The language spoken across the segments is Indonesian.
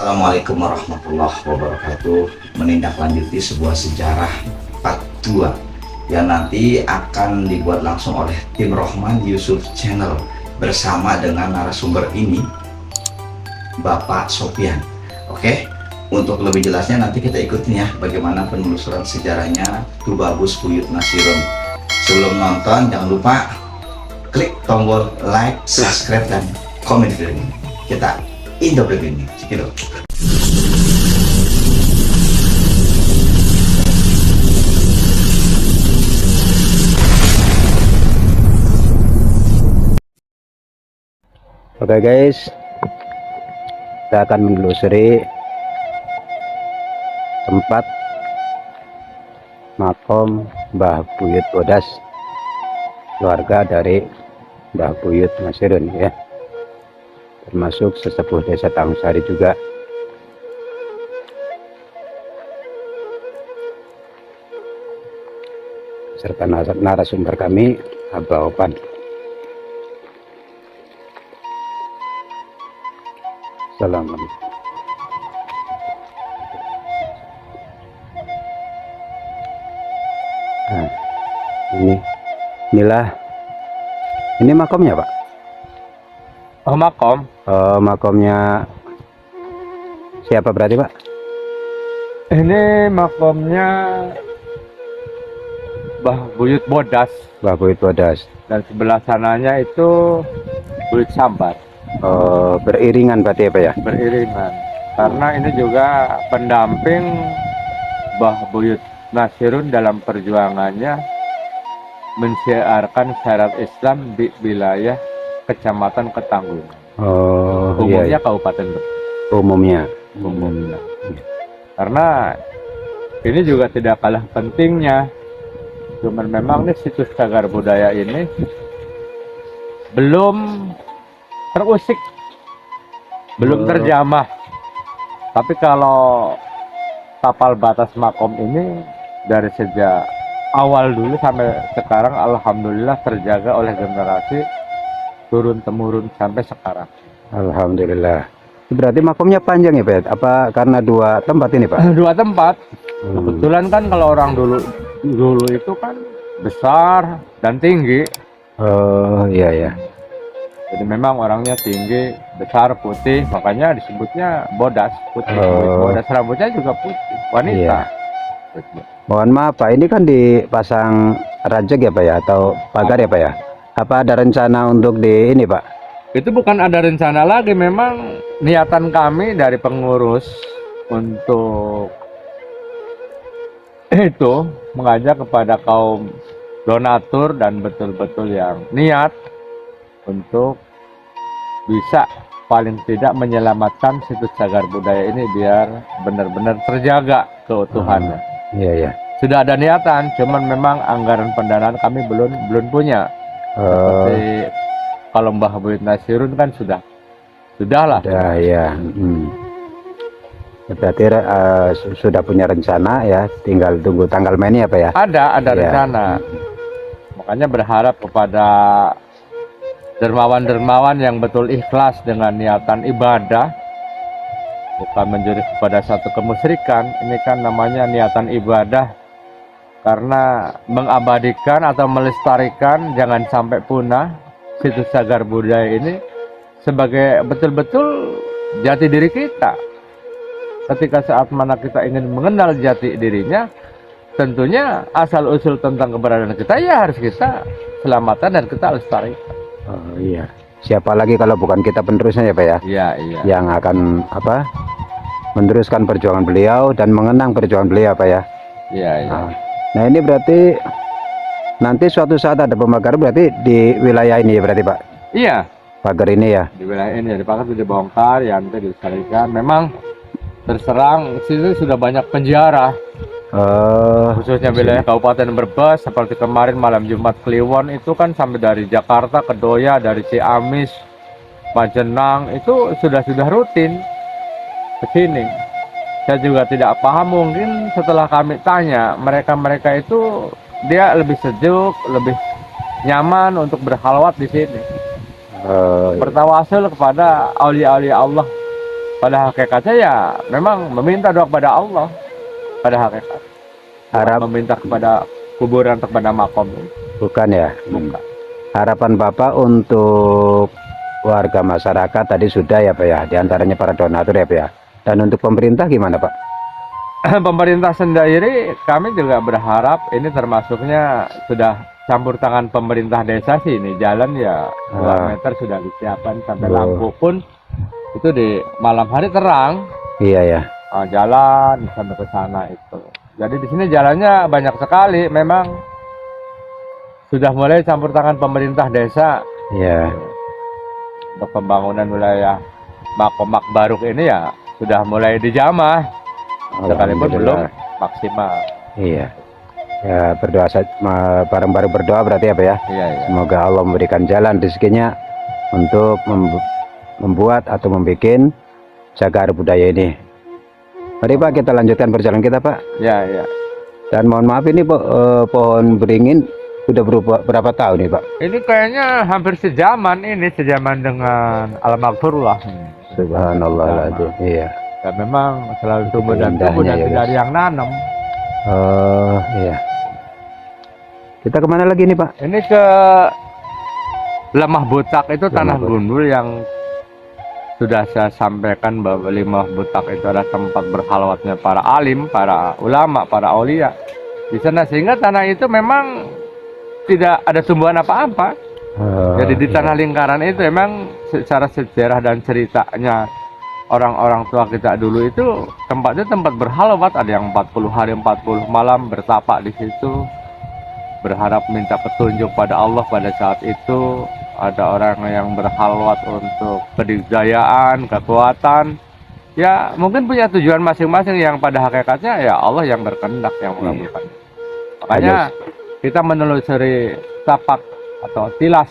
Assalamualaikum warahmatullahi wabarakatuh. Menindaklanjuti sebuah sejarah part 2 yang nanti akan dibuat langsung oleh tim Rohman Yusuf Channel bersama dengan narasumber ini, Bapak Sopyan. Oke, untuk lebih jelasnya nanti kita ikutin ya bagaimana penelusuran sejarahnya Tubabus Buyut Nasirun. Sebelum nonton jangan lupa klik tombol like, subscribe, dan komen video ini. Kita intro video ini. Gitu. Oke guys, kita akan menelusuri tempat makom Mbah Buyut Bodas, keluarga dari Mbah Buyut Nasirun ya, termasuk sesepuh desa Tangsari juga. Serta narasumber kami, Abah Opan. Assalamualaikum. Nah, ini makomnya Pak. Oh, makom. Makomnya siapa berarti Pak? Ini makomnya Mbah Buyut Bodas. Mbah Buyut Bodas. Dan sebelah sananya itu Buyut Sambar. Beriringan berarti ya Pak ya? Beriringan. Karena ini juga pendamping Mbah Buyut Nasirun dalam perjuangannya mensiarkan syariat Islam di wilayah Kecamatan Ketanggungan. Umumnya iya. Kabupaten Brebes. Umumnya. Karena ini juga tidak kalah pentingnya. Cuman memang nih situs cagar budaya ini belum terusik, belum terjamah. Tapi kalau tapal batas makom ini dari sejak awal dulu sampai sekarang alhamdulillah terjaga oleh generasi turun temurun sampai sekarang. Alhamdulillah. Berarti makomnya panjang ya Pak? Apa karena dua tempat ini Pak? Dua tempat. Kebetulan kan kalau orang dulu itu kan besar dan tinggi. Oh iya ya. Jadi memang orangnya tinggi, besar, putih, makanya disebutnya bodas, putih. Bodas rambutnya juga putih, wanita. Iya. Mohon maaf Pak, ini kan dipasang rajek ya Pak ya, atau pagar ya Pak ya? Apa ada rencana untuk di ini Pak? Itu bukan ada rencana lagi, memang niatan kami dari pengurus untuk itu mengajak kepada kaum donatur dan betul-betul yang niat untuk bisa paling tidak menyelamatkan situs cagar budaya ini biar benar-benar terjaga keutuhannya. Iya ya. Sudah ada niatan, cuman memang anggaran pendanaan kami belum punya. Seperti kalau Mbah Buyut Nasirun kan sudahlah. Sudah ya. Berarti sudah punya rencana ya, tinggal tunggu tanggal mainnya Pak ya? Ada ya. rencana. Makanya berharap kepada dermawan-dermawan yang betul ikhlas dengan niatan ibadah, bukan menjadi kepada satu kemusyrikan. Ini kan namanya niatan ibadah, karena mengabadikan atau melestarikan jangan sampai punah situs cagar budaya ini sebagai betul-betul jati diri kita. Ketika saat mana kita ingin mengenal jati dirinya, tentunya asal-usul tentang keberadaan kita ya harus kita selamatkan dan kita lestarikan. Oh iya. Siapa lagi kalau bukan kita penerusnya ya Pak ya? Iya, iya. Yang akan meneruskan perjuangan beliau dan mengenang perjuangan beliau Pak ya? Iya, iya. Nah ini berarti nanti suatu saat ada pembakaran berarti di wilayah ini ya berarti Pak? Iya. Pagar ini ya? Di wilayah ini di pagar sudah dibongkar, ya nanti dilestarikan. Memang terserang situ sudah banyak penjara. Khususnya wilayah Kabupaten Brebes, seperti kemarin malam Jumat Kliwon itu kan sampai dari Jakarta ke Doya, dari Ciamis, Majenang itu sudah rutin ke sini. Saya juga tidak paham, mungkin setelah kami tanya mereka itu dia lebih sejuk, lebih nyaman untuk berhalwat di sini. Bertawasul kepada aulia-aulia Allah pada hakikatnya ya memang meminta doa kepada Allah pada hakikat. Harap Meminta kepada kuburan, kepada makom. bukan ya. Bukan. Harapan Bapak untuk warga masyarakat tadi sudah ya Pak ya, diantaranya para donatur ya Pak ya. Dan untuk pemerintah gimana Pak? Pemerintah sendiri kami juga berharap ini termasuknya sudah campur tangan pemerintah desa sih, ini jalan ya 2 meter sudah disiapkan sampai lampu pun itu di malam hari terang. Iya ya. Jalan sampai ke sana itu. Jadi di sini jalannya banyak sekali, memang sudah mulai campur tangan pemerintah desa. Iya. Untuk pembangunan wilayah makom Makbaruk ini ya sudah mulai dijamah, sekalipun belum maksimal. Iya. Ya berdoa saja, bareng-bareng berdoa berarti apa ya? Iya, iya. Semoga Allah memberikan jalan rezekinya untuk membuat atau membuat cagar budaya ini. Mari Pak kita lanjutkan perjalanan kita Pak. Ya, ya. Dan mohon maaf ini pohon beringin udah berapa tahun nih Pak? Ini kayaknya hampir sejaman ini, sejaman dengan Al-Maghfurullah. Subhanallah. Iya. Dan memang selalu tumbuh dan Indahnya tumbuh dan ya, tidak guys. ada yang nanam. Oh iya. Kita kemana lagi nih Pak? Ini ke Lemah Butak, itu tanah Butak. gundul yang sudah saya sampaikan bahwa Lemah Butak itu adalah tempat berhalwatnya para alim, para ulama, para aulia di sana, sehingga tanah itu memang tidak ada tumbuhan apa-apa. Jadi di tanah lingkaran itu memang secara sejarah dan ceritanya orang-orang tua kita dulu itu tempatnya tempat berhalwat, ada yang 40 hari 40 malam bertapak di situ, berharap minta petunjuk pada Allah pada saat itu. Ada orang yang berhalwat untuk kedikdayaan, kekuatan. Ya mungkin punya tujuan masing-masing yang pada hakikatnya ya Allah yang berkehendak yang mengabulkan. Makanya kita menelusuri tapak atau tilas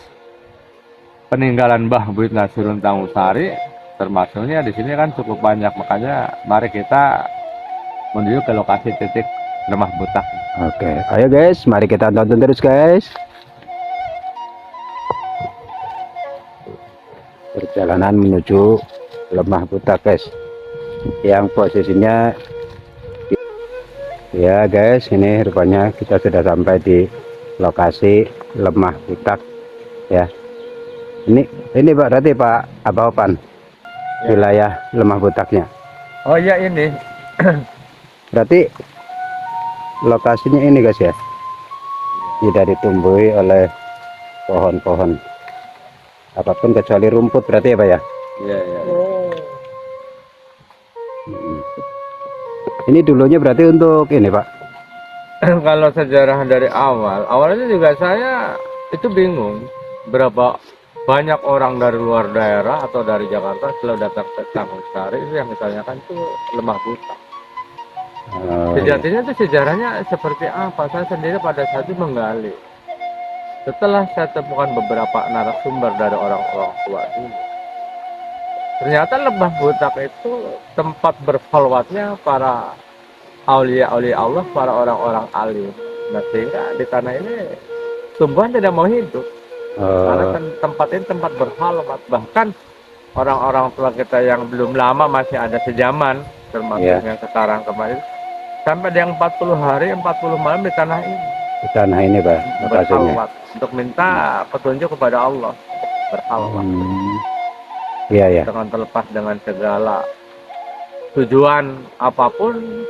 peninggalan Mbah Buyut Nasirun Tangusari, termasuknya di sini kan cukup banyak. Makanya mari kita menuju ke lokasi titik Lemah Butak. Oke, ayo guys, mari kita tonton terus guys. Perjalanan menuju Lemah Butak guys, yang posisinya ya guys, ini rupanya kita sudah sampai di lokasi Lemah Butak ya. Ini Pak, berarti Pak Abaopan wilayah Lemah Butaknya. Oh iya, ini Berarti lokasinya ini guys ya, tidak ditumbuhi oleh pohon-pohon apapun kecuali rumput berarti ya Pak ya. iya, iya. Ini dulunya berarti untuk ini Pak. Kalau sejarah dari awalnya juga saya itu bingung berapa banyak orang dari luar daerah atau dari Jakarta selalu datang ke Tangusari itu yang ditanyakan itu Lemah Butak. Sejatinya itu sejarahnya seperti apa? Saya sendiri pada saat itu menggali. Setelah saya temukan beberapa narasumber dari orang-orang tua dulu, ternyata Lemah Butak itu tempat berkhalwatnya para aulia-aulia Allah, para orang-orang alim. Nah, sehingga di tanah ini tumbuhan tidak mau hidup. Karena tempat ini tempat berkhalwat. Bahkan orang-orang tua kita yang belum lama masih ada sejaman, termasuk yang sekarang kemarin, sampai ada yang 40 hari 40 malam di tanah ini. Di tanah ini Pak lokasinya. Berkhalwat untuk minta petunjuk kepada Allah, berkhalwat. Iya ya. Dengan terlepas dengan segala tujuan apapun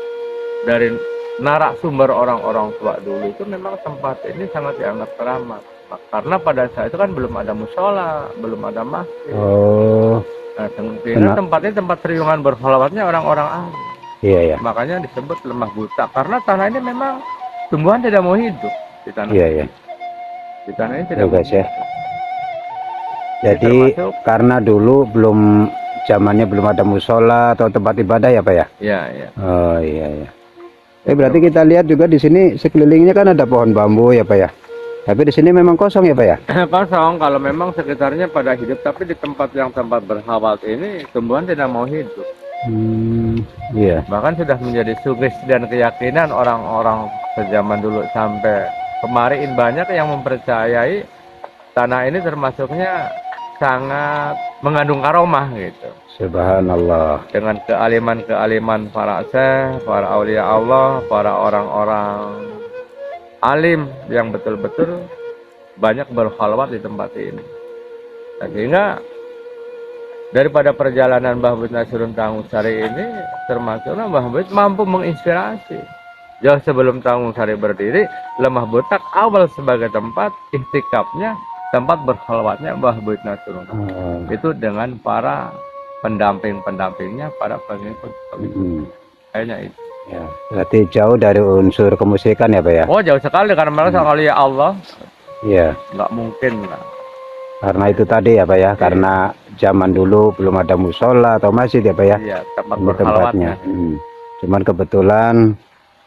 dari narasumber orang-orang tua dulu, itu memang tempat ini sangat dianggap keramat. Karena pada saat itu kan belum ada musola, belum ada masjid. Nah, sehingga tempat ini tempat periungan berkhalwatnya orang-orang alim. Iya ya. Makanya disebut Lemah Butak, karena tanah ini memang tumbuhan tidak mau hidup di tanah. Iya ya. Di tanah ini tidak mau guys ya. hidup. Jadi karena dulu zamannya belum ada musola atau tempat ibadah ya Pak ya. Iya, iya. Oh iya ya. Berarti kita lihat juga di sini sekelilingnya kan ada pohon bambu ya Pak ya. Tapi di sini memang kosong ya Pak ya. Kosong kalau memang sekitarnya pada hidup, tapi di tempat yang tempat berkhalwat ini tumbuhan tidak mau hidup. Iya. Bahkan sudah menjadi sugesti dan keyakinan orang-orang sejaman dulu sampai kemarin banyak yang mempercayai tanah ini termasuknya sangat mengandung karomah gitu. Subhanallah. Dengan kealiman-kealiman para syekh, para aulia Allah, para orang-orang alim yang betul-betul banyak berkhalwat di tempat ini. Nah, sehingga daripada perjalanan Mbah Buyut Nasrun Tanggungsari ini termasuklah Mbah Buyut mampu menginspirasi. Jauh sebelum Tanggungsari berdiri, Lemah Butak awal sebagai tempat ihtikafnya, tempat berkhalwatnya Mbah Buyut Nasrun. Itu dengan para pendamping-pendampingnya, para pengikut. Kayaknya itu. Ya, berarti jauh dari unsur kemusyrikan ya Pak ya? Oh, jauh sekali karena mereka sekali ya Allah. Iya. Nggak mungkin lah. Karena itu tadi ya Pak ya, karena zaman dulu belum ada musola atau masjid ya Pak ya? Iya, tempat Ini berkhalwatnya. Cuman kebetulan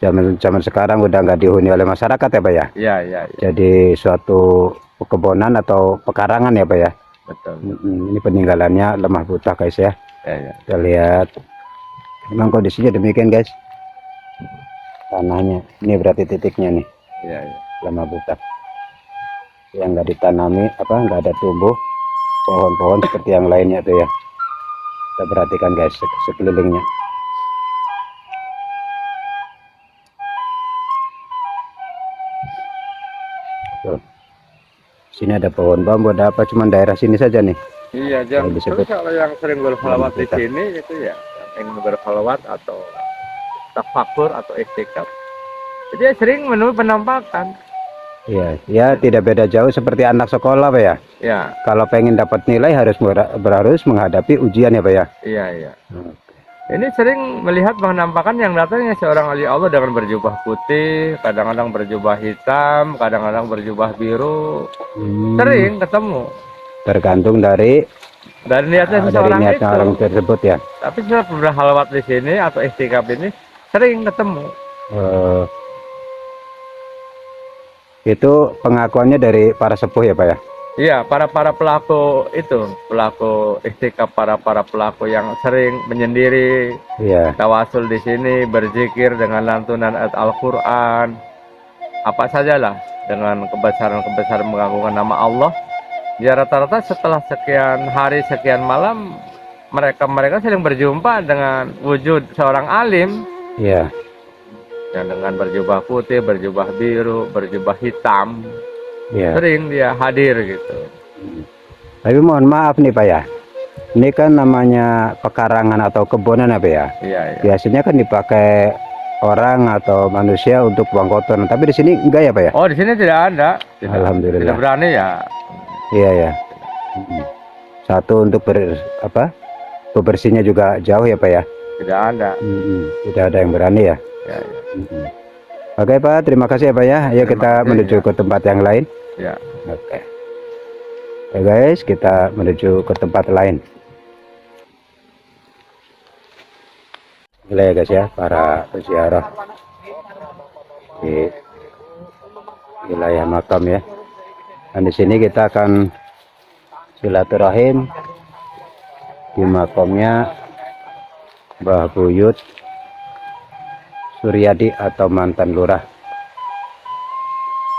zaman sekarang udah nggak dihuni oleh masyarakat ya Pak ya? Iya, iya, iya. Jadi suatu pekebonan atau pekarangan ya Pak ya? Betul. Ini peninggalannya Lemah Butak guys ya. Ya, ya. Kita lihat. Memang kondisinya demikian guys. Tanahnya. Ini berarti titiknya nih. Iya, iya. Lemah Butak. Yang nggak ditanami, nggak ada tumbuh pohon-pohon seperti yang lainnya tuh ya. Kita perhatikan guys sekelilingnya. Tuh. Sini ada pohon bambu, ada apa? Cuman daerah sini saja nih. Iya, jam Yang disebut terus kalau yang sering berkhalwat di Butak. sini itu ya, yang ingin berkhalwat atau tafakur atau istikaf. Jadi ya sering menemui penampakan. Iya, ya tidak beda jauh seperti anak sekolah Pak ya. Ya, Kalau pengen dapat nilai harus harus menghadapi ujian ya Pak ya. iya, iya. Ini sering melihat penampakan yang datangnya seorang wali Allah dengan berjubah putih, kadang-kadang berjubah hitam, kadang-kadang berjubah biru. Sering ketemu. Tergantung dari Niatnya dari seseorang niatnya itu. orang tersebut ya. Tapi setelah berhalwat di sini atau istikaf ini sering ketemu. Eh, itu pengakuannya dari para sepuh ya Pak ya. Iya, para pelaku itu, pelaku istikaf, para pelaku yang sering menyendiri, Iya. tawasul di sini, berzikir dengan lantunan ayat Al-Qur'an. Apa sajalah dengan kebesaran-kebesaran mengagungkan nama Allah. Ya rata-rata setelah sekian hari, sekian malam mereka sering berjumpa dengan wujud seorang alim. Iya. Yang dengan berjubah putih, berjubah biru, berjubah hitam. Iya. Sering dia hadir gitu. Tapi mohon maaf nih Pak ya. Ini kan namanya pekarangan atau kebonan apa ya? Iya, iya. Biasanya kan dipakai orang atau manusia untuk buang kotor. Tapi di sini enggak ya Pak ya? Oh, di sini tidak ada. Alhamdulillah. Tidak berani ya. Iya ya. Satu untuk bebersihnya juga jauh ya Pak ya? Tidak ada. Tidak ada yang berani ya. Ya, ya. Oke Pak, terima kasih ya Pak ya. Ayo Terima kita kasih, menuju ya. ke tempat yang lain. Ya. Oke. Oke guys, kita menuju ke tempat lain. Ini ya guys ya, para peziarah di wilayah makam ya. Dan di sini kita akan silaturahim di makamnya Mbah Buyut Suryadi atau mantan lurah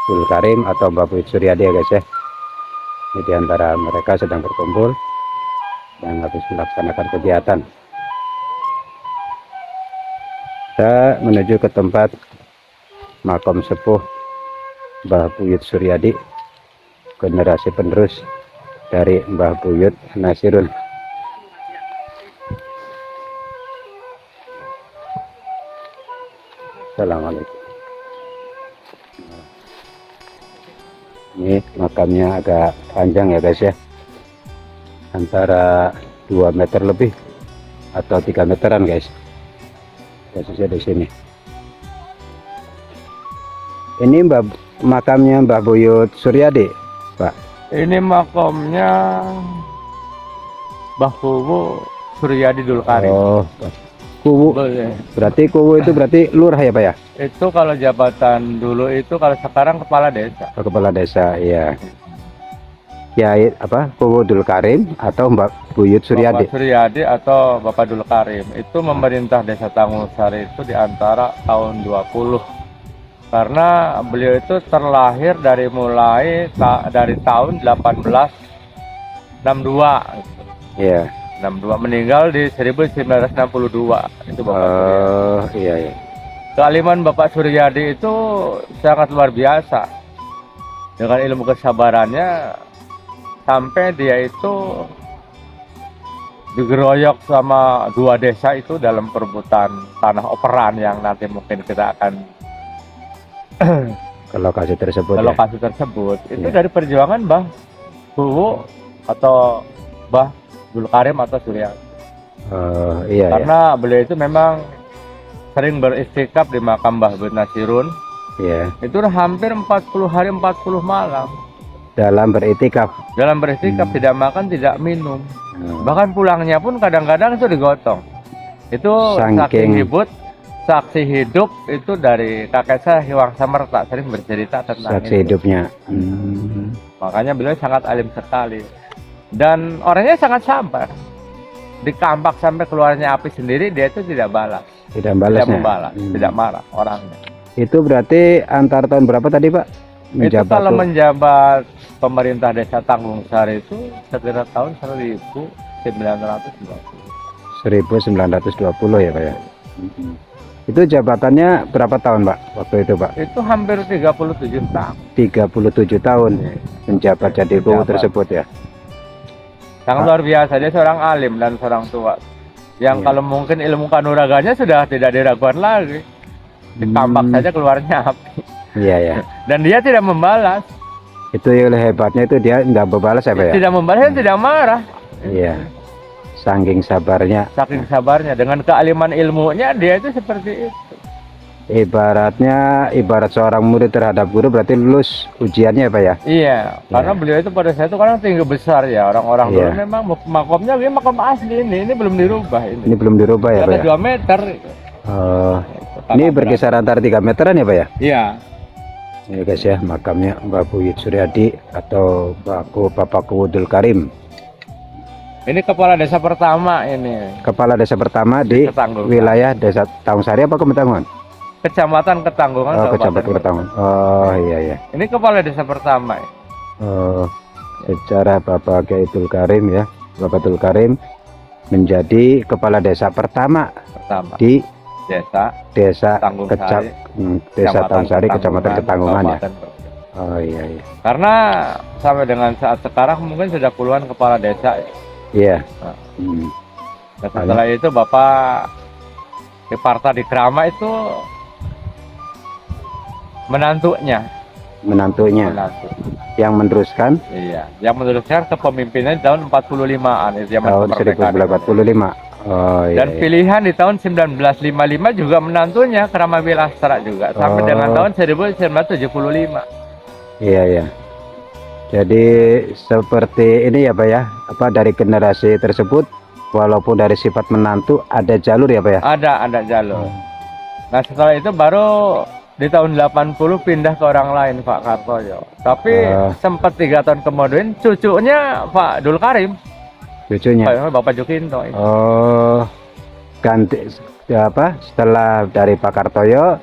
Dulkarim atau Mbah Buyut Suryadi ya guys ya. Ini diantara mereka sedang berkumpul dan habis melaksanakan kegiatan. Kita menuju ke tempat makam sepuh Mbah Buyut Suryadi, generasi penerus dari Mbah Buyut Nasrun. Assalamualaikum. Ini makamnya agak panjang ya guys ya, antara 2 meter lebih atau 3 meteran guys, khususnya di sini. Ini makamnya Mbah Buyut Suryadi Pak. Ini makamnya Mbah Kuwu Suryadi Dulkarim. Oh, Kuwu. Boleh. Berarti Kuwu itu berarti lurah ya Pak ya? Itu kalau jabatan dulu itu, kalau sekarang kepala desa. Oh, kepala desa, iya. Kiai Kuwu Dulkarim atau Mbak Buyut Suryadi. Bapak Suryadi atau Bapak Dulkarim itu memerintah desa Tanggungsari itu di antara tahun 20. Karena beliau itu terlahir dari tahun 1862. Iya. 62 meninggal di 1962 itu Bapak Suryadi. Oh, iya iya. Kealiman Bapak Suryadi itu sangat luar biasa. Dengan ilmu kesabarannya sampai dia itu digeroyok sama 2 desa itu dalam perebutan tanah operan yang nanti mungkin kita akan Ke lokasi tersebut ke ya. lokasi tersebut. Itu Iya. dari perjuangan Mbah Buwu atau Mbah Abdul Karim atau Suryadi. Oh, iya iya. Karena beliau itu memang sering beristikaf di makam Mbah Bud Nasirun. Iya. Itu udah hampir 40 hari 40 malam. Dalam beritikaf. Dalam beristikaf tidak makan, tidak minum. Oh. Bahkan pulangnya pun kadang-kadang itu digotong. Itu Saking- saking hibut, saksi hidup itu dari kakek saya Hiwang Samerta sering bercerita tentang Saksi itu. hidupnya. Makanya beliau sangat alim sekali. Dan orangnya sangat sabar. Dikampak sampai keluarnya api sendiri, dia itu tidak balas. Tidak Tidak balasnya. membalas, tidak marah orangnya. Itu berarti antar tahun berapa tadi Pak? Itu kalau tuh? menjabat pemerintah desa Tanggung Sari itu sekitar tahun 1920. 1920 ya Pak ya. Itu jabatannya berapa tahun Pak waktu itu Pak? Itu hampir 37 tahun. 37 tahun menjabat jadi guru Menjabat. tersebut ya. Sangat luar biasa, dia seorang alim dan seorang tua. Yang Iya. kalau mungkin ilmu kanuraganya sudah tidak diragukan lagi. Ditampak saja keluarnya api. Iya ya. Dan dia tidak membalas. Itu yang hebatnya itu dia tidak berbalas ya Pak ya. Tidak membalas dan tidak marah. Iya. Saking sabarnya. Saking sabarnya, dengan kealiman ilmunya dia itu seperti itu. Ibarat seorang murid terhadap guru berarti lulus ujiannya Pak ya. Iya, karena beliau itu pada saat itu kan tinggi besar ya. Orang-orang dulu Iya. memang makomnya dia makom asli ini belum dirubah ini. Ini belum dirubah ya Pak Ada ya. 2 meter. Oh, Itu ini kakak berkisar antara 3 meteran ya Pak ya. Iya. Ini guys ya makamnya Mbah Buyut Suryadi atau Bapak Abdul Karim. Ini kepala desa pertama ini. Kepala desa pertama di Ketanggungan. wilayah desa Taungsari apa Kementangan? Kecamatan Ketanggungan. Oh, Kabupaten Kecamatan Ketanggungan. Oh iya iya. Ini kepala desa pertama. Oh, secara Bapak Abdul Karim ya, Bapak Abdul Karim menjadi kepala desa pertama Pertama. di Desa desa Tanggung-Sari, desa Taungsari Kecamatan Ketanggungan ya. Kabupaten. Oh iya iya. Karena sampai dengan saat sekarang mungkin sudah puluhan kepala desa. Iya. Nah. Hmm. Dan setelah itu Bapak Kiparta di Krama itu menantunya. Menantu yang meneruskan Iya, yang meneruskan kepemimpinan tahun 45-an itu zaman tahun kemerdekaan. 1945. Oh iya. Dan iya. pilihan di tahun 1955 juga menantunya Kramabil Astra juga sampai Oh. dengan tahun 1975. Iya ya. Jadi seperti ini ya Pak ya. Apa dari generasi tersebut walaupun dari sifat menantu ada jalur ya Pak ya. Ada jalur. Nah, setelah itu baru di tahun 80 pindah ke orang lain Pak Kartoyo. Tapi sempat 3 tahun kemudian cucunya Pak Dul Karim, Cucunya. Bapak Jukinto. Oh, ganti apa? Setelah dari Pak Kartoyo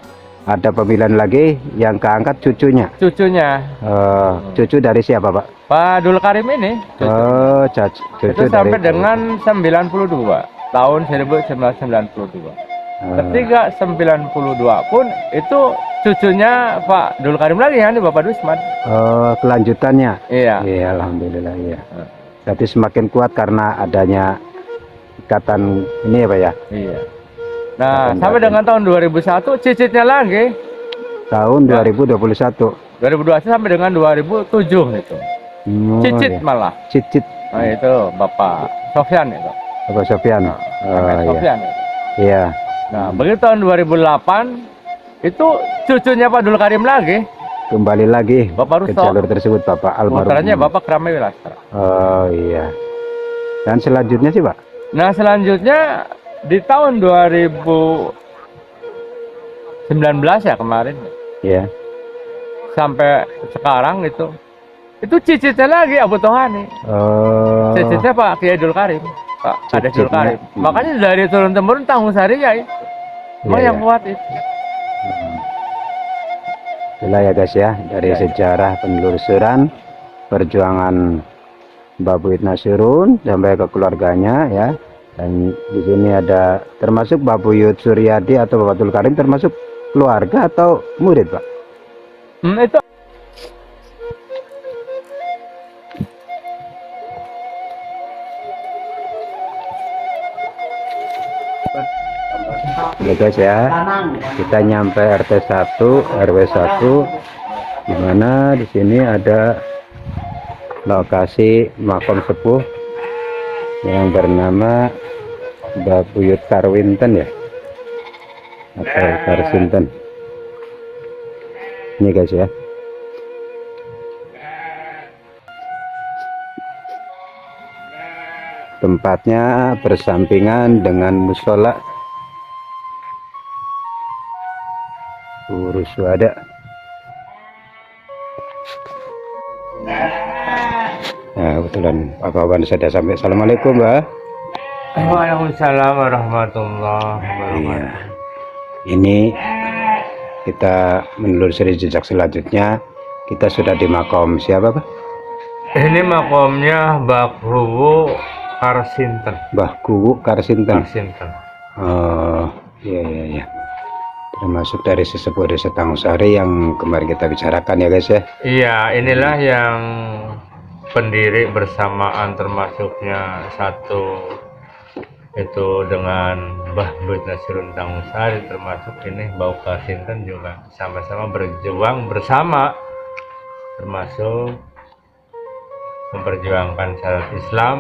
ada pemilihan lagi yang keangkat cucunya. Cucunya Cucu dari siapa Pak? Pak Dul Karim ini. Oh, cucu Itu dari sampai dengan 92 tahun 1992. Ketika 92 pun itu cucunya Pak Dul Karim lagi ya, ini Bapak Dusman. Oh, kelanjutannya. Iya. Iya, alhamdulillah iya. Berarti semakin kuat karena adanya ikatan ini ya Pak ya. Iya. Nah, Ikatan sampai batin. dengan tahun 2001 cicitnya lagi. Tahun 2021. 2021 sampai dengan 2007 itu. Cicit iya. malah. Cicit. Nah, itu Bapak Sofyan itu. Bapak Sofyan. Ahmed iya. Sofyan itu. Iya. Nah, begitu tahun 2008 itu cucunya Pak Dul Karim lagi. Kembali lagi Bapak ke Rusto. jalur tersebut Bapak almarhum. Putranya Bapak Kramabil Astra. Oh iya. Dan selanjutnya sih Pak? Nah, selanjutnya di tahun 2019 ya kemarin Iya. sampai sekarang itu cicitnya lagi Abu Tohani. Oh. Cicitnya Pak Kiai Dul Karim, Pak Kades Dul Cicitnya. Karim. Makanya dari turun temurun Tanggung Sari ya itu. Emang Iya, yang iya. kuat itu. Itulah ya guys ya dari Iya, iya. sejarah penelusuran perjuangan Mbah Buyut Nasirun sampai ke keluarganya ya. Dan di sini ada termasuk Mbah Buyut Suryadi atau Bapak Abdul Karim, termasuk keluarga atau murid, Pak? Itu Ya guys ya, kita nyampe RT 1 RW 1, dimana di sini ada lokasi makam sepuh yang bernama Mbah Buyut Karwinten ya, atau Karsinten. Ini guys ya. Tempatnya bersampingan dengan musola urus wada. Nah, kebetulan Pak Kawan sudah sampai. Assalamualaikum, Mbak. Waalaikumsalam warahmatullahi Iya. wabarakatuh. Ini kita menelusuri jejak selanjutnya. Kita sudah di makom siapa, Pak? Ini makomnya Mbah Kuwu Karsinten. Mbah Kuwu Karsinten. Karsinten. Oh, iya iya iya. Termasuk dari sesepuh desa Tangusari yang kemarin kita bicarakan ya guys ya. Iya, inilah yang pendiri bersamaan, termasuknya satu itu dengan Mbah Buyut Nasirun Tangusari, termasuk ini Mbah Karsinten juga sama-sama berjuang bersama, termasuk memperjuangkan syariat Islam.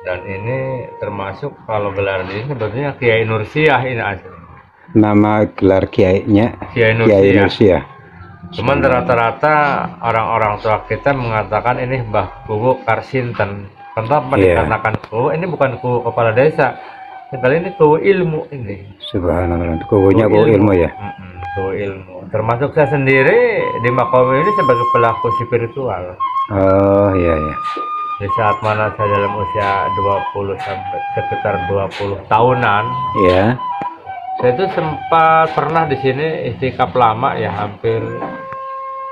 Dan ini termasuk kalau gelar ini sebetulnya Kiai Nursiah ini asli. Nama gelar kiainya Kiai Kiai Nursiah. Nursiah. Cuman rata-rata orang-orang tua kita mengatakan ini Mbah Kuwu Karsinten. Kenapa Iya. dikatakan Kuwu? Ini bukan Kuwu kepala desa. Kali ini Kuwu ilmu ini. Subhanallah. Kuwunya kuwu ilmu ya. Kuwu ilmu. Termasuk saya sendiri di makom ini sebagai pelaku spiritual. Oh iya iya. Di saat mana saya dalam usia 20 sampai sekitar 20 tahunan, Iya. saya itu sempat pernah di sini istikaf lama ya, hampir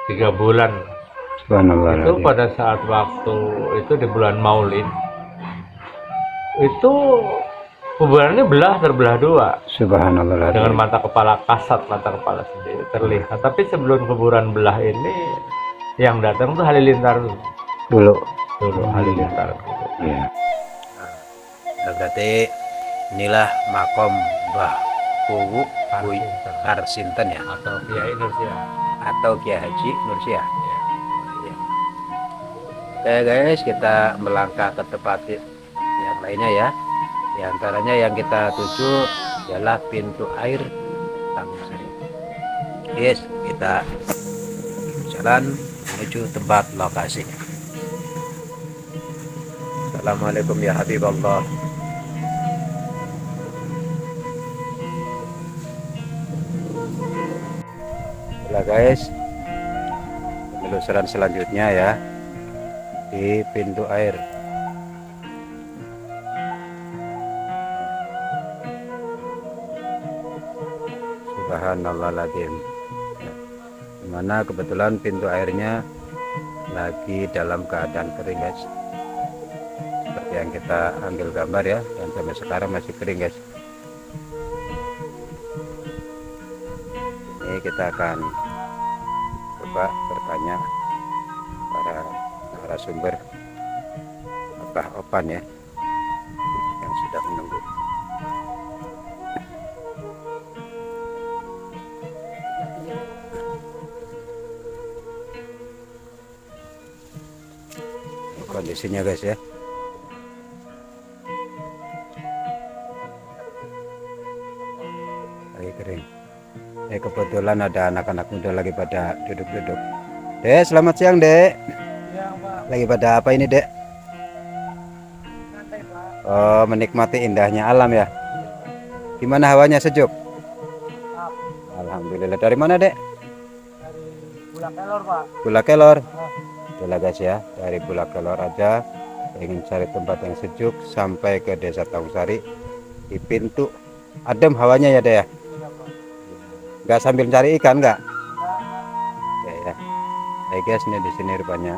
3 bulan. Subhanallah. Itu pada saat waktu itu di bulan Maulid, itu kuburannya terbelah dua Subhanallah. dengan mata kepala kasat, mata kepala sendiri terlihat. Tapi sebelum kuburan belah ini, yang datang tuh halilintar Dulu. halilintar. Iya. Nah, berarti inilah makom Mbah Kuwu Karsinten ya, Atau Kiai Nursiah. atau Kiai Haji Nursiah. Iya. Oke guys, kita melangkah ke tempat yang lainnya ya. Di antaranya yang kita tuju adalah pintu air Tangusari. Yes, kita jalan menuju tempat lokasi. Assalamualaikum ya Habiballah. Nah guys, penelusuran selanjutnya ya di pintu air. Subhanallahadzim. Dimana kebetulan pintu airnya lagi dalam keadaan kering guys, seperti yang kita ambil gambar ya, dan sampai sekarang masih kering guys. Ini kita akan coba bertanya para narasumber Abah Opan ya, yang sudah menunggu. Ini kondisinya guys ya. Lagi kering. Kebetulan ada anak-anak muda lagi pada duduk-duduk. Dek, selamat siang Dek. Lagi pada apa ini Dek? Oh, menikmati indahnya alam ya. Gimana hawanya, sejuk? Alhamdulillah. Dari mana Dek? Bulakelor, Pak. Bulakelor. Itulah guys ya, dari Bulakelor aja ingin cari tempat yang sejuk sampai ke Desa Tangusari. Di pintu adem hawanya ya Dek ya. Nggak sambil cari ikan nggak? Ya ya. Guys, ini di sini rupanya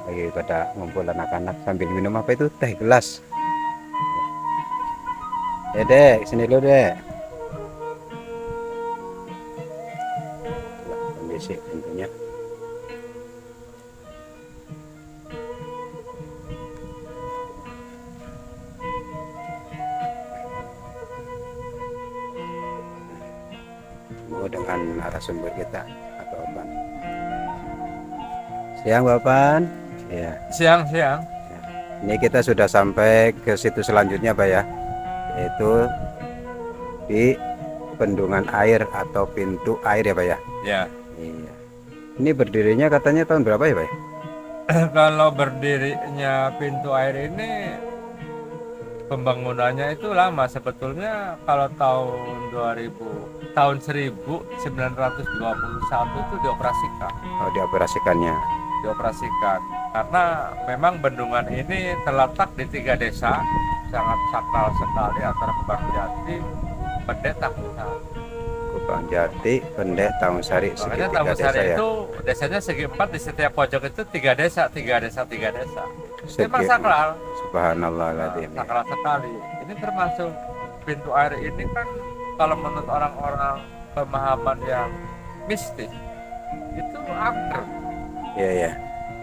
lagi pada ngumpul anak-anak sambil minum apa itu, teh gelas. Dek, sini dulu dek. Itulah kondisi tentunya. Dengan narasumber kita Bapak Opan. Siang Bapak. Ya. Siang. Ini kita sudah sampai ke situ selanjutnya Pak ya, yaitu di bendungan air atau pintu air ya Pak ya. Ya. Iya. Ini berdirinya katanya tahun berapa ya Pak? Kalau berdirinya pintu air ini pembangunannya itu lama sebetulnya. Kalau tahun 1921 itu dioperasikan. Oh, dioperasikannya. Dioperasikan karena memang bendungan ini terletak di 3 desa sangat sakral sekali, antara Kubang Jati, Pendek, Tanggungsari. Kubang Jati, Pendek, Tanggungsari, segi Makanya 3 desa Tanggungsari ya. itu desanya segi 4, di setiap pojok itu 3 desa. Segi- Memang sakral. Subhanallahadzim. Nah, sakral sekali. Ini termasuk pintu air ini kan kalau menurut orang-orang pemahaman yang mistis itu angker. Iya ya.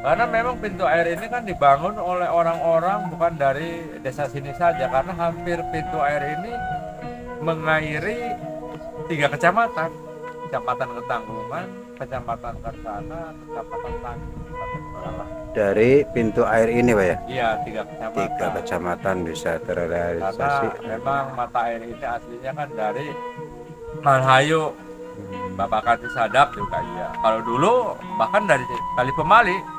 Karena memang pintu air ini kan dibangun oleh orang-orang bukan dari desa sini saja, karena hampir pintu air ini mengairi 3 kecamatan. Kecamatan Ketanggungan, Kecamatan Kersana, Kecamatan Tanjung. Dari pintu air ini Pak ya. Iya, 3 kecamatan. 3 kecamatan bisa terrealisasi. Karena memang mata air ini aslinya kan dari Malhayu, Babakan Cisadap juga iya. Kalau dulu bahkan dari Kali Pemali,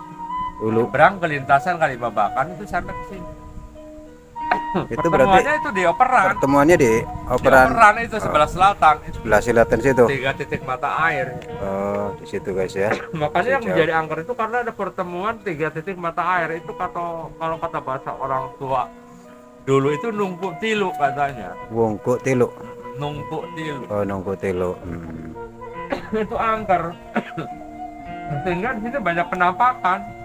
Dulu berang ke lintasan Kali Babakan itu sampai ke sini. itu berarti Pertemuannya itu di Operan. pertemuannya di Di Operan Operan itu sebelah selatan. Itu sebelah selatan situ. 3 titik mata air. Oh, di situ guys ya. Makanya yang Jauh. menjadi angker itu karena ada pertemuan 3 titik mata air. Itu kalau kata bahasa orang tua dulu itu nungku tilu katanya. Wungkuk Tilu. Nungku tilu. Oh, Nungku Tilu. Itu angker. Sehingga di sini banyak penampakan.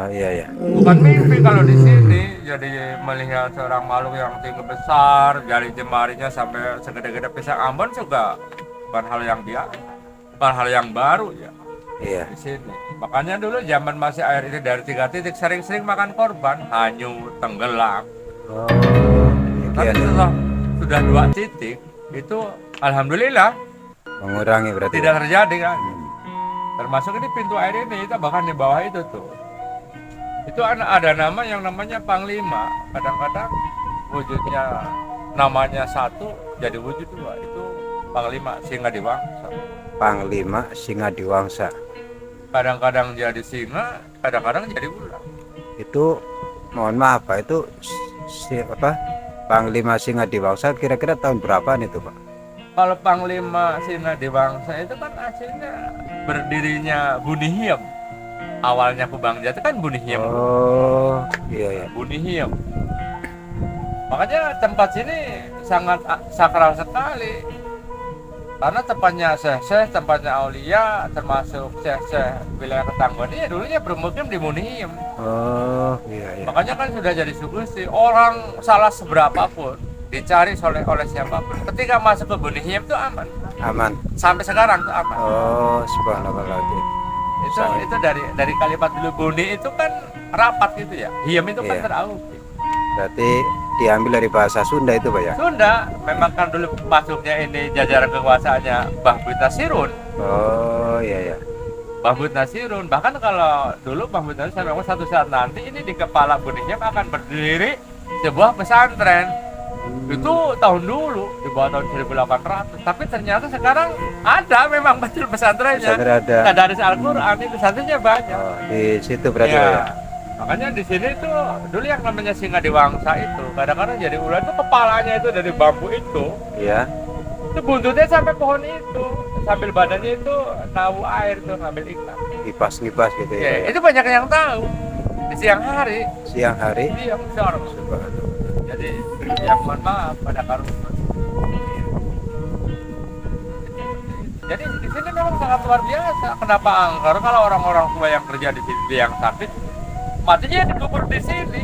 Iya ya. Bukan mimpi kalau di sini, jadi melihat seorang makhluk yang tinggi besar, jari jemarinya sampai segede-gede pisang Ambon juga bukan hal yang biasa, bukan hal yang baru ya Iya. di sini. Makanya dulu zaman masih air ini dari 3 titik sering-sering makan korban, hanyut, tenggelam. Oh, Tapi iya. setelah sudah 2 titik itu alhamdulillah Mengurangi berarti. tidak terjadi kan. Termasuk ini pintu air ini, kita bahkan di bawah itu tuh. Itu ada nama yang namanya Panglima. Kadang-kadang wujudnya namanya satu jadi wujud 2. Itu Panglima Singadiwangsa. Panglima Singadiwangsa. Kadang-kadang jadi singa, kadang-kadang jadi ular. Itu mohon maaf Pak, itu Panglima Singadiwangsa kira-kira tahun berapaan itu Pak? Kalau Panglima Singadiwangsa itu kan aslinya berdirinya Bunihiem. Awalnya Kubang Jati kan Bunihiem. Oh, iya ya. Bunihiem. Makanya tempat sini sangat sakral sekali. Karena tempatnya syekh-syekh, tempatnya aulia, termasuk syekh-syekh wilayah Ketanggungan ini dulunya bermukim di Bunihiem. Oh, iya ya. Makanya kan sudah jadi sugesti, orang salah seberapa pun dicari oleh siapapun. Ketika masuk ke Bunihiem itu aman. Aman. Sampai sekarang itu aman. Oh, subhanallah. Itu dari kalimat dulu Buni itu kan rapat gitu ya. Hiem itu kan Iya. terauki. Berarti diambil dari bahasa Sunda itu Pak ya? Sunda memang kan dulu masuknya ini jajaran kekuasaannya Mbah Bud Nasirun. Oh, iya ya. Mbah Bud Nasirun. Bahkan kalau dulu Mbah Bud Nasirun saya bilang satu saat nanti ini di kepala Bunihiem akan berdiri sebuah pesantren. Itu tahun dulu di bawah tahun 1800. Tapi ternyata sekarang ada memang betul pesantrennya. Pesantren ada. Tadaris Al-Qur'an itu pesantrennya banyak. Oh, di situ berarti Pak ya? Ya. Makanya di sini tuh dulu yang namanya Singadiwangsa itu kadang-kadang jadi ular itu kepalanya itu dari bambu itu buntutnya sampai pohon itu, sambil badannya itu nawu air tuh ngambil ikan. Kipas-kipas gitu ya. Ya, itu banyak yang tahu di siang hari. Siang hari. Iya, besar. Jadi yang mohon maaf pada karung. Jadi di sini memang sangat luar biasa. Kenapa angker? Kalau orang-orang tua yang kerja di sini yang sakit, matinya dikubur di sini.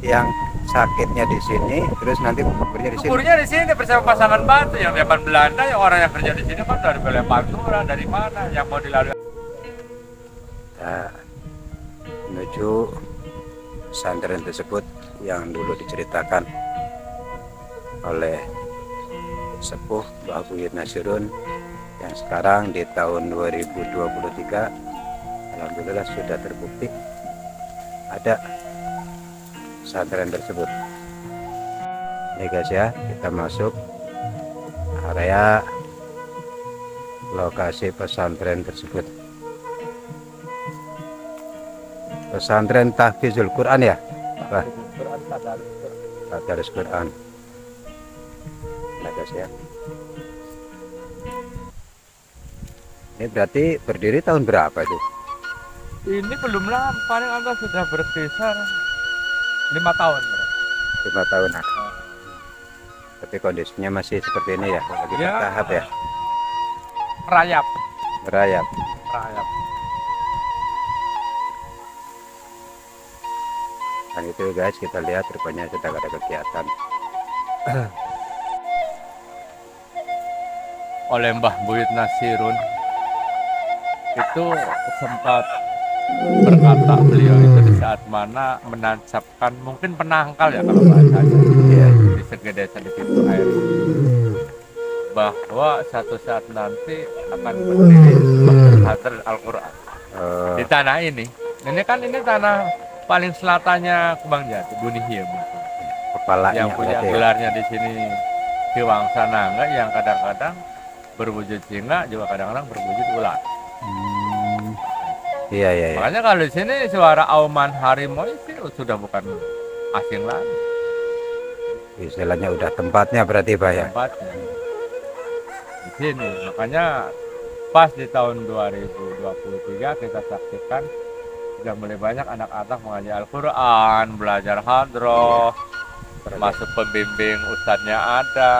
Yang sakitnya di sini, terus nanti kuburnya di sini. Kuburnya di sini bersama pasangan batu yang zaman Belanda, yang orang yang kerja di sini kan dari Bele Pantura, dari mana yang mau dilalui. Nah, menuju pesantren tersebut yang dulu diceritakan oleh sepuh Mbah Buyut Nasirun yang sekarang di tahun 2023 alhamdulillah sudah terbukti ada pesantren tersebut. Ini guys ya, kita masuk area lokasi pesantren tersebut. Pesantren Tahfizul Quran ya, Pak? Tadarus Quran. Nah guys ya, ini berarti berdiri tahun berapa itu? Ini belum lama, paling anda sudah berkisar 5 tahun. 5 tahun. Tapi kondisinya masih seperti ini ya, lagi Ya. bertahap ya, Merayap, merayap. merayap. Dan itu guys, kita lihat rupanya sedang ada kegiatan. Oleh Mbah Buyut Nasirun itu sempat berkata beliau itu di saat mana menancapkan mungkin penangkal ya kalau bahasanya Iya. di segede di pintu air bahwa satu saat nanti akan berdiri pesantren Al-Quran di tanah ini. Ini kan ini tanah paling selatannya Kembang Jati, Bunihiem, Kepalanya yang punya berarti ya. gelarnya di sini Ki Wangsa Nangga yang kadang-kadang berwujud singa juga kadang-kadang berwujud ular. Iya iya iya. Makanya kalau di sini suara auman harimau itu sudah bukan asing lagi Istilahnya udah tempatnya berarti Pak ya. tempatnya di sini. Makanya pas di tahun 2023 kita saksikan sudah mulai banyak anak-anak mengaji Al-Quran, belajar hadroh, termasuk pembimbing ustadznya ada.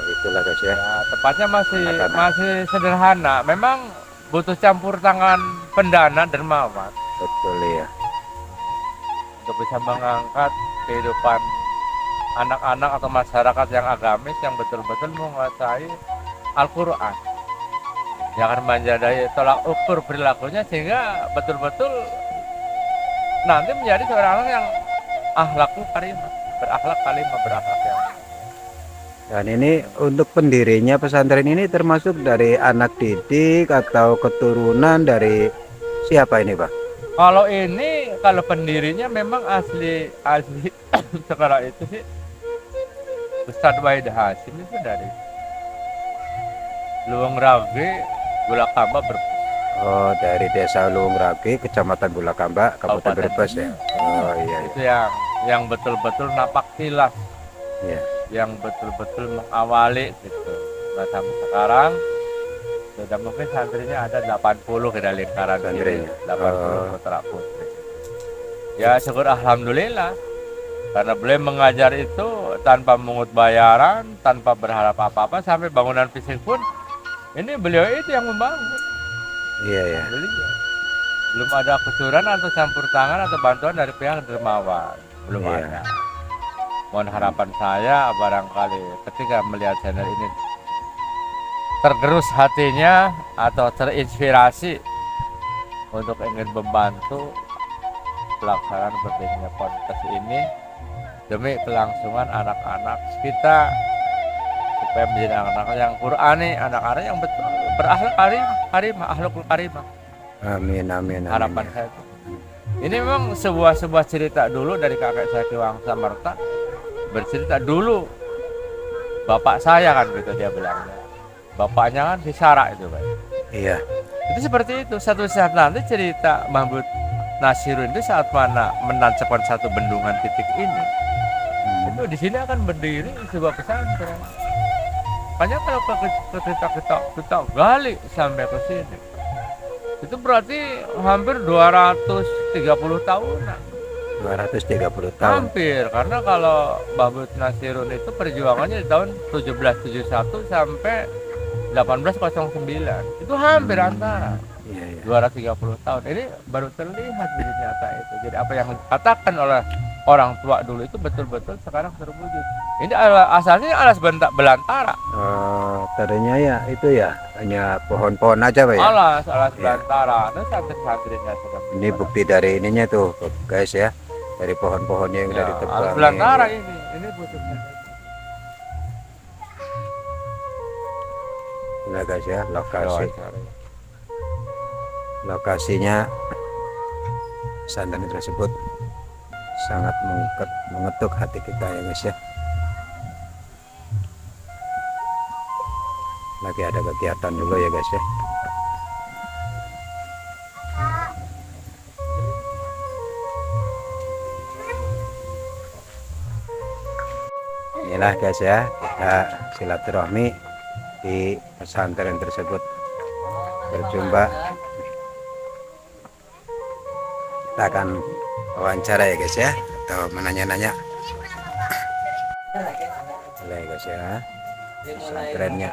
Itulah guys ya. Ya, tepatnya Anak-anak. masih sederhana. Memang butuh campur tangan pendana dermawan Betul ya. untuk bisa mengangkat kehidupan anak-anak atau masyarakat yang agamis yang betul-betul menguasai Al-Quran. Yang akan menjadi tolak ukur perilakunya sehingga betul-betul nanti menjadi seorang orang yang akhlakul karimah, berakhlak kalimah, berakhlak yang Dan ini untuk pendirinya pesantren ini termasuk dari anak didik atau keturunan dari siapa ini Pak? Kalau ini, kalau pendirinya memang asli sekarang itu sih Ustadz Wahid Hasim itu dari Luwung Rage, Bulakamba, Brebes. Oh, dari desa Luwung Rage, Kecamatan Bulakamba, Kabupaten Kabupaten Brebes ya. Oh iya iya. Itu yang betul-betul napak tilas, Iya. yang betul-betul mengawali gitu. Nah sampai sekarang sudah mungkin santrinya ada 80 kita lingkaran Santrinya. ini, 80 putra putri. Ya syukur alhamdulillah karena beliau mengajar itu tanpa mengut bayaran, tanpa berharap apa-apa sampai bangunan fisik pun ini beliau itu yang membangun. Iya iya. Beliau belum ada kucuran atau campur tangan atau bantuan dari pihak dermawan, belum Iya. ada. Mohon harapan saya barangkali ketika melihat channel ini tergerus hatinya atau terinspirasi untuk ingin membantu pelaksanaan berdirinya kontes ini demi kelangsungan anak-anak kita supaya menjadi anak-anak yang Qur'ani, anak-anak yang betul berakhlak karimah, akhlakul karimah. Amin amin amin. Harapan saya itu. Ini memang sebuah cerita dulu dari kakek saya Ki Wangsa Merta, bercerita dulu bapak saya kan gitu dia bilangnya. Bapaknya kan di Sarak itu Pak. Iya. Itu seperti itu. Satu saat nanti cerita Mahmud Nasirun itu saat mana menancapkan satu bendungan titik ini, itu di sini akan berdiri sebuah pesantren. Makanya kalau kita gali sampai ke sini, itu berarti hampir 230 tahunan. 230 tahun. Hampir, karena kalau Mahmud Nasirun itu perjuangannya di tahun 1771 sampai 1809 itu hampir antara Iya, iya. 230 tahun. Ini baru terlihat di nyata itu. Jadi apa yang dikatakan oleh orang tua dulu itu betul-betul sekarang terwujud. Ini asalnya alas belantara. Tadinya ya itu ya hanya pohon-pohon aja Pak ya. Alas Iya. belantara. Nah, santri-santrinya sudah. Ini bukti dari ininya tuh guys ya, dari pohon-pohonnya yang udah Ya, alas ditebang. belantara ini. Ini butuhnya. Nah guys ya, lokasinya pesantren tersebut sangat mengetuk hati kita ya guys ya. Lagi ada kegiatan dulu ya guys ya. Inilah guys ya, kita silaturahmi di pesantren tersebut. Berjumpa, kita akan wawancara ya guys ya, atau menanya-nanya. Boleh ya guys ya, pesantrennya.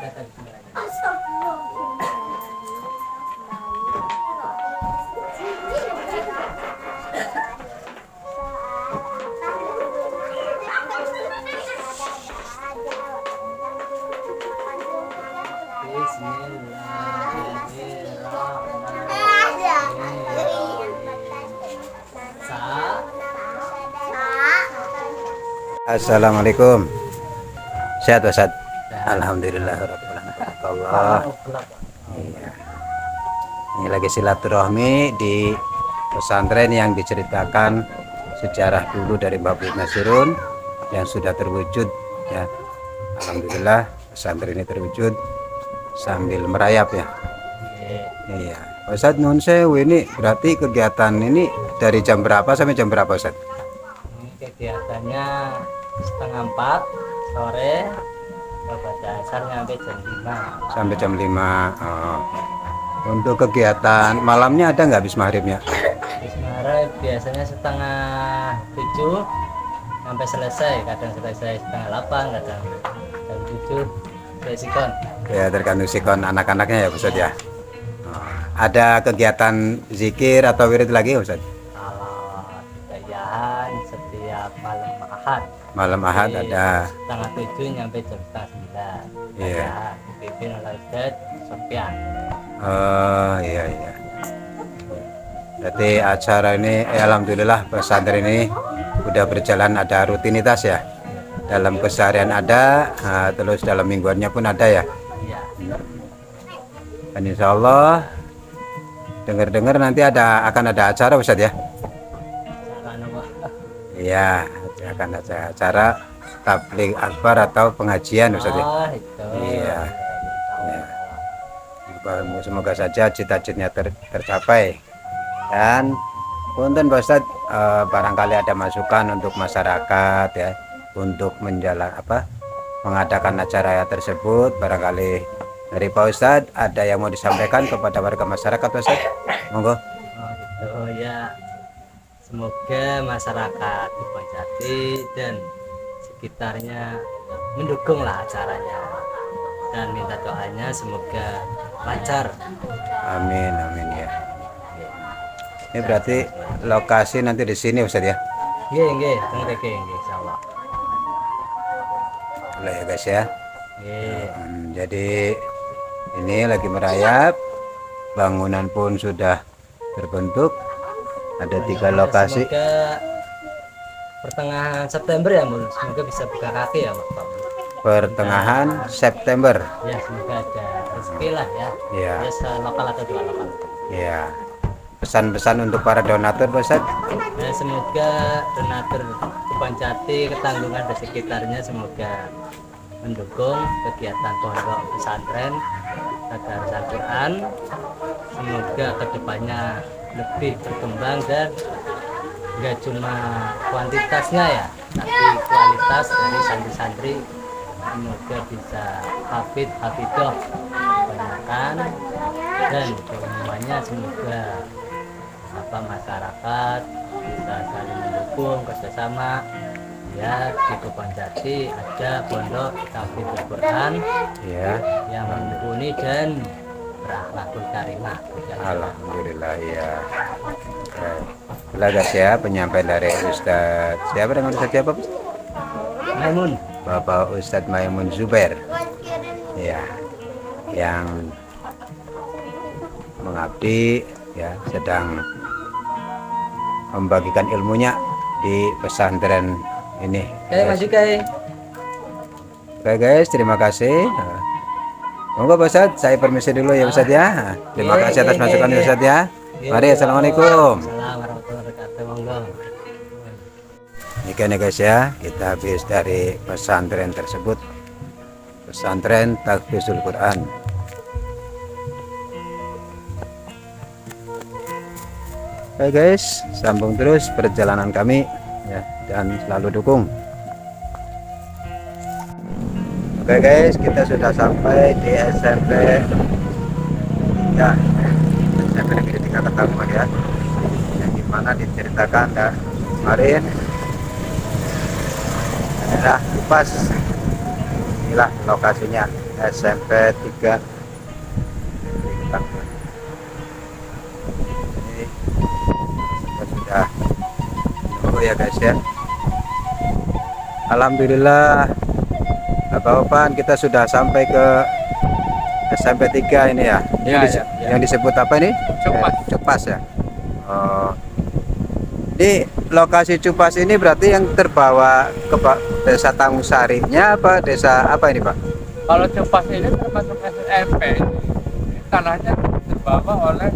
Assalamualaikum. Sehat Ustaz? Alhamdulillah Allah. Iya. Ini lagi silaturahmi di pesantren yang diceritakan sejarah dulu dari Bapak Nasirun yang sudah terwujud ya. Alhamdulillah pesantren ini terwujud sambil merayap ya. Iya. Ustaz nun sewu, ini berarti kegiatan ini dari jam berapa sampai jam berapa Ustaz? Ini kegiatannya 3:30 sore, baca asar sampai jam 5. Sampai jam 5. Oh. Untuk kegiatan malamnya ada nggak habis maghribnya? Sebenarnya biasanya 6:30 sampai selesai, kadang selesai 7:30, kadang jam 7 selesai sikon. Ya tergantung sikon anak-anaknya ya Ustaz ya. Oh. Ada kegiatan zikir atau wirid lagi Ustaz? Kalau dayahan setiap malam Ahad. Malam Ahad ada. 7:30 sampai jam 8:30. Iya. Dayahan dipimpin oleh Ustaz Sofyan. Oh iya iya. Berarti acara ini alhamdulillah pesantren ini udah berjalan, ada rutinitas ya. Dalam keseharian ada, terus dalam mingguannya pun ada ya. Iya. Dan insya Allah dengar-dengar nanti akan ada acara Ustaz ya. Acara apa? Iya, akan ada acara tabligh akbar atau pengajian Ustaz ya. Oh, itu. Iya. Ya. Semoga saja cita-citanya tercapai. Dan punten Pak Ustaz, barangkali ada masukan untuk masyarakat ya, untuk mengadakan acara tersebut. Barangkali dari Pak Ustaz ada yang mau disampaikan kepada warga masyarakat Pak Ustaz? Monggo. Oh gitu ya, semoga masyarakat di Pojati dan sekitarnya mendukunglah acaranya dan minta doanya semoga lancar. Amin amin ya. Ini berarti lokasi nanti di sini Ustaz ya. Nggih, teng reke nggih insyaallah. Boleh ya guys ya. Nggih. Jadi ini lagi merayap, bangunan pun sudah terbentuk, ada 3 lokasi. Semoga pertengahan September ya, Mun. Semoga bisa buka kaki ya, Pak. Pertengahan September. Ya, semoga ada rezeki lah ya. Iya. Ya, lokal atau 2 lokal. Ya. Pesan-pesan untuk para donatur Pak Ustaz. Ya, semoga donatur Kepancati, Ketanggungan dan sekitarnya semoga mendukung kegiatan pondok pesantren Tadarus Al-Quran. Semoga kedepannya lebih berkembang dan nggak cuma kuantitasnya ya, tapi kualitas dari santri-santri. Semoga bisa hafidah kebanyakan, dan keumumannya semoga masyarakat bisa saling mendukung kerjasama Ya di Kopanjati ada pondok Tahfidzul Quran Ya, yang mumpuni dan berakhlakul karimah. alhamdulillah ya. Itulah guys ya penyampaian dari Ustadz siapa, dengan Ustadz siapa? Maimun. Bapak Ustadz Maimun Zubair ya, yang mengabdi ya, sedang membagikan ilmunya di pesantren ini. Kayak maju kayak. Oke guys, terima kasih. Monggo Pak Ustadz, saya permisi dulu ya Ustadz ya. Terima Iya, kasih atas iya, masukan iya. Ustadz ya. Iya, Mari, iya. assalamualaikum. Assalamualaikum warahmatullahi wabarakatuh. Monggo. Ini guys ya, kita habis dari pesantren tersebut, pesantren Tahfidzul Quran. Oke guys, sambung terus perjalanan kami ya, dan selalu dukung. Oke guys, kita sudah sampai di SMP ya, SMP Negeri 3 Ketanggungan ya, yang dimana diceritakan dan kemarin adalah pas inilah lokasinya SMP 3 Negeri Ketanggungan. Ini kita sudah menunggu ya guys ya. Alhamdulillah Bapak kita sudah sampai ke SMP 3 ini ya. Ya, Yang ya, ya. yang disebut apa ini? Cupas. Cupas ya. Oh. Di lokasi Cupas ini berarti yang terbawa ke desa Tangusarinya apa desa apa ini Pak? Kalau Cupas ini termasuk SMP, tanahnya terbawa oleh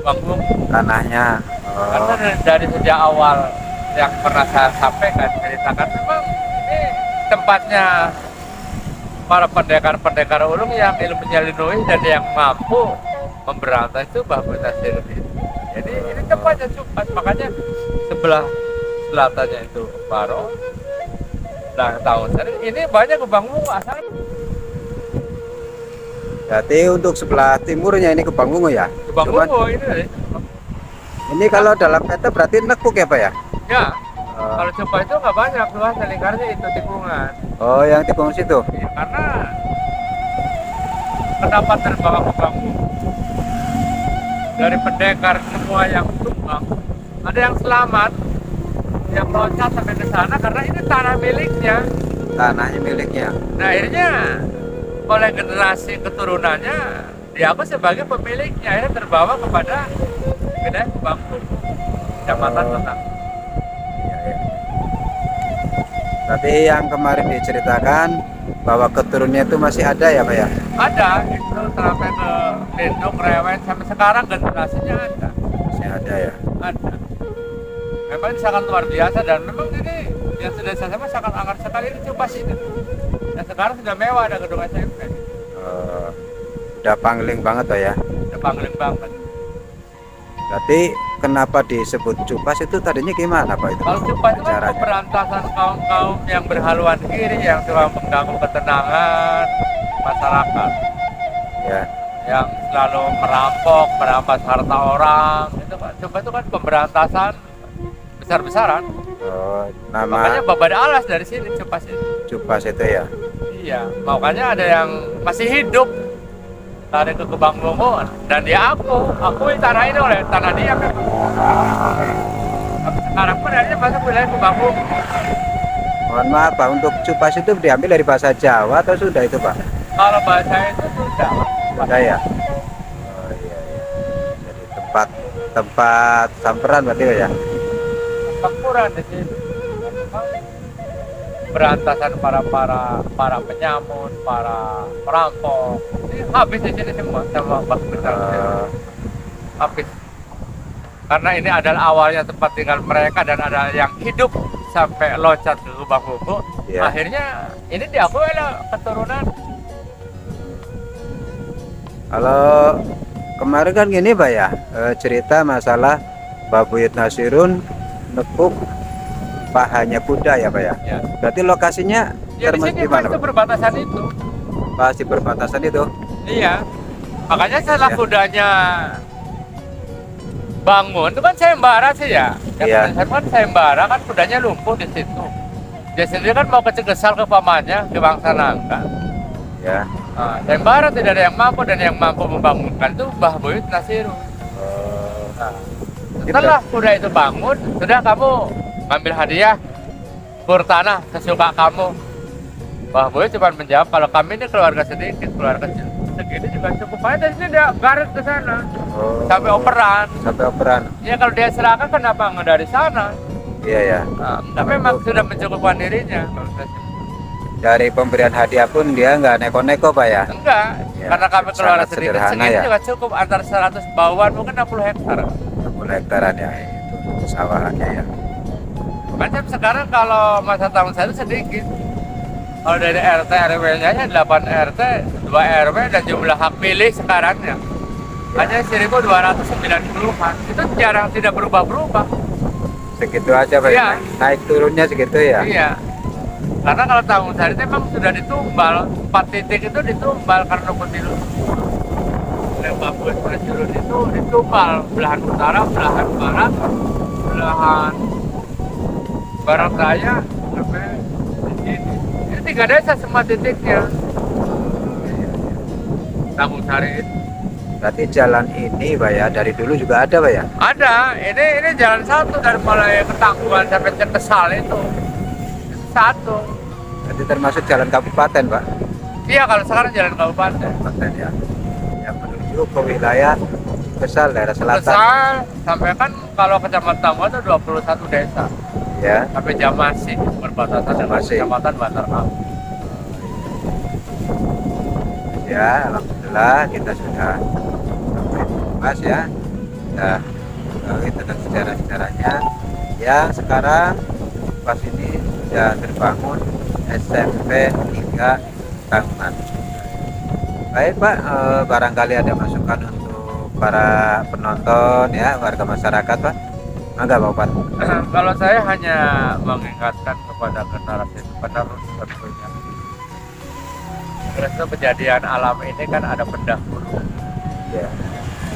Bang Bung. Tanahnya. Karena dari sejak awal yang pernah saya sampaikan, ceritakan, memang ini tempatnya para pendekar-pendekar ulung yang ilmunya linuhi dan yang mampu memberantas itu Bapak Nasir itu. Jadi ini tempatnya Cupas, makanya sebelah selatannya itu Baro. Nah, tahun ini banyak Bang Bung asal. Berarti untuk sebelah timurnya ini ke Bangungo ya? Bang Cuman Bung ini. ini kalau dalam peta berarti nekuk ya Pak ya? Ya, kalau Cupas itu nggak banyak luas lingkarnya itu tikungan. Oh yang tikung situ? Ya, karena kenapa terbawa ke Bangku dari pendekar semua yang tumbang, ada yang selamat, yang loncat sampai ke sana karena ini tanah miliknya. Tanahnya miliknya. Nah akhirnya oleh generasi keturunannya dianggap sebagai pemiliknya, akhirnya terbawa kepada wilayah Bangku, Kecamatan Petang. Berarti yang kemarin diceritakan bahwa keturunannya itu masih ada ya Pak ya? Ada, itu sampai ke Lindung, Rewen, sampai sekarang generasinya ada. Masih ada ya? Ada. Memang ini sangat luar biasa dan memang ini yang sudah saya sama sangat angker sekali ini Cupas ini. Dan sekarang sudah mewah ada gedung SMP. Udah pangling banget Pak ya? Udah pangling banget. Berarti kenapa disebut Cupas itu tadinya gimana Pak itu? Kalau Cupas itu kan Caranya? pemberantasan kaum-kaum yang berhaluan kiri yang telah mengganggu ketenangan masyarakat. Ya. Yang selalu merampok, merampas harta orang. Itu Pak. Cupas itu kan pemberantasan besar-besaran. Oh, nama Makanya Babada Alas dari sini Cupas itu. Cupas itu ya? Iya, makanya ada yang masih hidup tarik ke Bang Bongo dan dia akui tanah ini oleh tanah dia memang. Tapi sekarang pun akhirnya masuk wilayah ke Bang Bongo. Mohon maaf Pak, untuk Cupas itu diambil dari bahasa Jawa atau sudah itu Pak? Kalau bahasa itu sudah. Sudah ya? Oh iya iya. Jadi tempat samperan berarti ya? Pertempuran di sini. Berantasan para penyamun, para perampok. Ini habis di sini semua sama Bang Besar. Habis. Karena ini adalah awalnya tempat tinggal mereka dan ada yang hidup sampai loncat ke Bang Bongo. Iya. Akhirnya ini diakui oleh keturunan. Kalau kemarin kan gini Pak ya, cerita masalah Babuyut Nasirun nekuk pahanya kuda ya Pak ya? Ya. Berarti lokasinya Ya di sini di mana itu Pak? perbatasan itu. Pas di perbatasan itu? Iya. Makanya setelah Ya. kudanya bangun itu kan sayembara sih ya. Iya. Yang kan sayembara kan kudanya lumpuh di situ. dia sendiri kan mau kecegesal ke pamannya, ke bangsa Nangka. Ya. Nah, dan barat tidak ada yang mampu, dan yang mampu membangunkan itu Mbah Buyut Nasirun. Nah, setelah kuda itu bangun, sudah kamu ngambil hadiah kur tanah sesuka kamu. Mbah Buyut cuma menjawab, kalau kami ini keluarga sedikit, keluarga segini juga cukup aja. Dari sini dia garis ke sana sampai operan. Sampai operan. Ya kalau dia serahkan kenapa nggak dari sana? Iya ya. Nah, memang sudah mencukupkan dirinya. Dari pemberian hadiah pun dia nggak neko-neko Pak ya? Enggak, Ya, karena kami keluarga sangat sedikit, sederhana segini ya. juga cukup antara 100 bawaan mungkin 60 hektar. 60 hektaran ya itu sawahannya ya. Makanya sekarang kalau masa tahun saya itu sedikit. Kalau dari RT RW-nya 8 RT, 2 RW dan jumlah hak pilih sekarangnya hanya 1.290-an. Itu jarang, tidak berubah-berubah. Segitu aja Pak. Iya. Naik turunnya segitu ya. Iya. Karena kalau tahun saya itu memang sudah ditumbal, 4 titik itu ditumbal karena kutilu. Lembah Buyut Nasirun itu ditumbal belahan utara, belahan barat, belahan barat raya sampai di sini. Ini 3 desa semua titiknya. Tanggul Sari itu. Berarti jalan ini Pak ya, dari dulu juga ada Pak ya? Ada, ini jalan satu dari mulai Ketanggungan sampai Cetesal itu satu. Berarti termasuk jalan kabupaten Pak? Iya, kalau sekarang jalan kabupaten. Kabupaten ya. Yang menuju ke wilayah Besar daerah selatan. Besar, sampai kan kalau kecamatan Tangguhan itu 21 desa. Ya. Sampai Jamasi, berbatasan dengan Jamasi. kecamatan Bantar Kaung. Ya, alhamdulillah kita sudah sampai di Mas ya. Sudah mengetahui tentang sejarah-sejarahnya. Ya, sekarang pas ini sudah terbangun SMP 3 Tanggungan. Baik Pak, barangkali ada masukan untuk para penonton ya, warga masyarakat Pak. Enggak Pak Bupati. Kalau saya hanya mengingatkan kepada generasi penerus tentunya. Terus kejadian alam ini kan ada pendahulu Ya.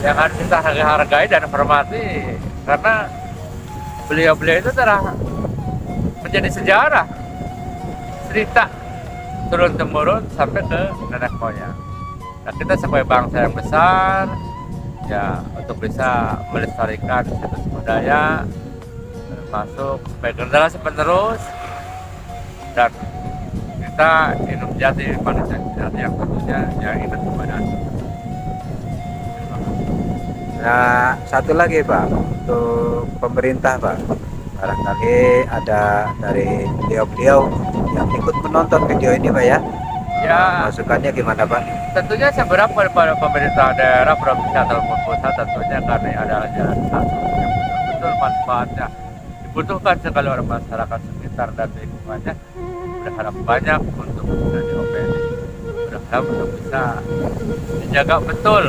yang harus kita hargai dan hormati, karena beliau-beliau itu telah menjadi sejarah, cerita turun temurun sampai ke nenek moyang. Nah, kita sebagai bangsa yang besar ya untuk bisa melestarikan situs budaya masuk sebagai generasi penerus, dan kita hidup jati manusia sejati yang tentunya ya ingat kepada Nah, satu lagi Pak, untuk pemerintah Pak, barangkali ada dari beliau-beliau yang ikut menonton video ini Pak ya. ya. Masukannya gimana Pak? Tentunya saya berharap kepada pemerintah daerah, provinsi ataupun pusat, tentunya karena ini adalah jalan satu yang betul-betul manfaatnya dibutuhkan sekali oleh masyarakat sekitar dan lingkungannya. Berharap banyak untuk bisa diopeni, berharap untuk bisa dijaga betul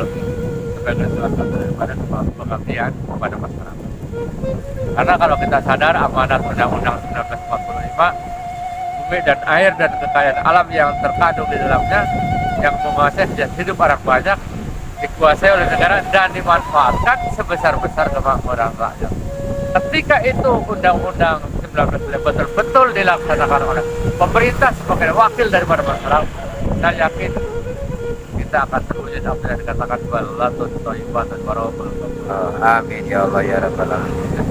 sebagai salah satu daripada pengabdian kepada masyarakat. Karena kalau kita sadar amanat Undang-Undang 1945, bumi dan air dan kekayaan alam yang terkandung di dalamnya yang menguasai hajat hidup orang banyak dikuasai oleh negara dan dimanfaatkan sebesar-besar kemakmuran rakyat. Ketika itu Undang-Undang 1945 betul-betul dilaksanakan oleh pemerintah sebagai wakil daripada masyarakat, saya yakin kita akan terwujud apa yang dikatakan balatun thayyibatun warahmatullahi wabarakatuh. Amin ya Allah ya rabbal alamin.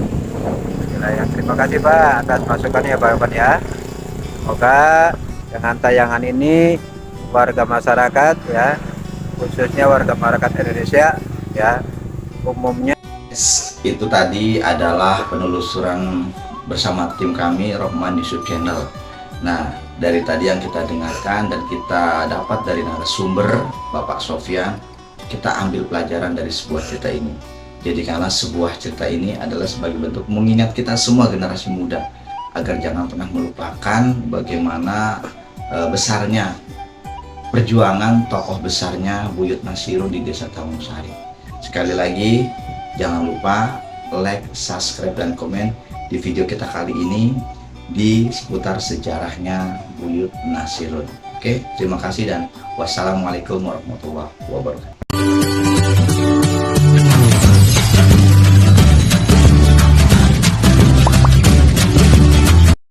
Ya, terima kasih Pak atas masukannya Pak ya. Semoga dengan tayangan ini warga masyarakat ya, khususnya warga masyarakat Indonesia ya, umumnya. Itu tadi adalah penelusuran bersama tim kami Rohman YouTube Channel. Nah, dari tadi yang kita dengarkan dan kita dapat dari narasumber Bapak Sofyan, kita ambil pelajaran dari sebuah cerita ini. Jadi karena sebuah cerita ini adalah sebagai bentuk mengingat kita semua generasi muda agar jangan pernah melupakan bagaimana besarnya perjuangan tokoh besarnya Buyut Nasirun di Desa Tanggul Sari. Sekali lagi, jangan lupa like, subscribe, dan komen di video kita kali ini di seputar sejarahnya Buyut Nasirun. Oke, terima kasih dan wassalamualaikum warahmatullahi wabarakatuh.